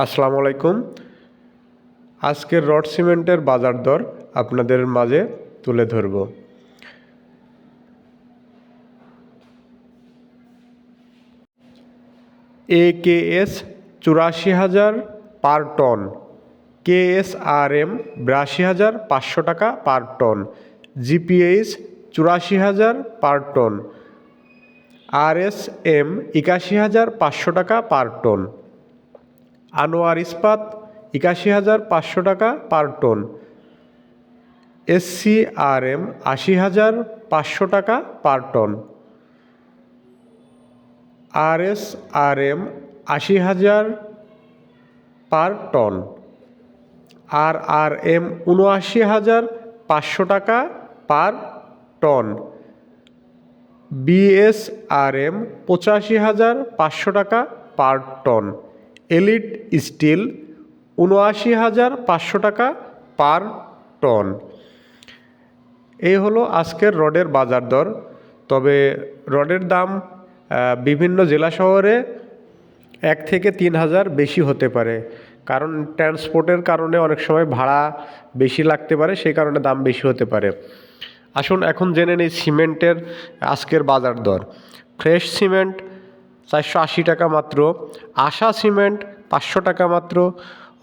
আসসালামু আলাইকুম। আজকের রড সিমেন্টের বাজার দর আপনাদের মাঝে তুলে ধরব। AKS ৮৪,০০০ পার টন, KSRM ৮২,৫০০ টাকা পার টন, GPH ৮৪,০০০ পার টন, RSM ৮১,৫০০ টাকা পার টন, আনোয়ার ইস্পাত ৮১,৫০০ টাকা পার টন, SCRM ৮০,৫০০ টাকা পার টন, RSRM ৮০,০০০ পার টন, RRM ৭৯,৫০০ টাকা পার টন, BSRM ৮৫,৫০০ টাকা পার টন, এলিট স্টিল ৭৯,৫০০ টাকা পার টন। এই হলো আজকের রডের বাজার দর। তবে রডের দাম বিভিন্ন জেলা শহরে ১ থেকে ৩,০০০ বেশি হতে পারে, কারণ ট্রান্সপোর্টের কারণে অনেক সময় ভাড়া বেশি লাগতে পারে, সেই কারণে দাম বেশি হতে পারে। আসুন এখন জেনে নিই সিমেন্টের আজকের বাজার দর। ফ্রেশ সিমেন্ট ৪৮০ টাকা মাত্র, আশা সিমেন্ট ৫০০ টাকা মাত্র,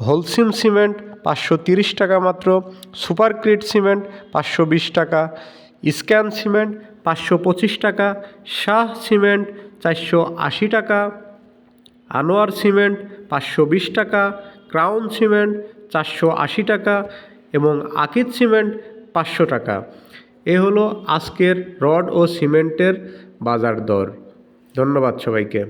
হোলসিম সিমেন্ট ৫৩০ টাকা মাত্র, সুপারক্রিট সিমেন্ট ৫২০ টাকা, স্ক্যান সিমেন্ট ৫২৫ টাকা, শাহ সিমেন্ট ৪৮০ টাকা, আনোয়ার সিমেন্ট ৫২০ টাকা, ক্রাউন সিমেন্ট ৪৮০ টাকা এবং আকিদ সিমেন্ট ৫০০ টাকা। এ হলো আজকের রড ও সিমেন্টের বাজার দর। ধন্যবাদ সবাইকে।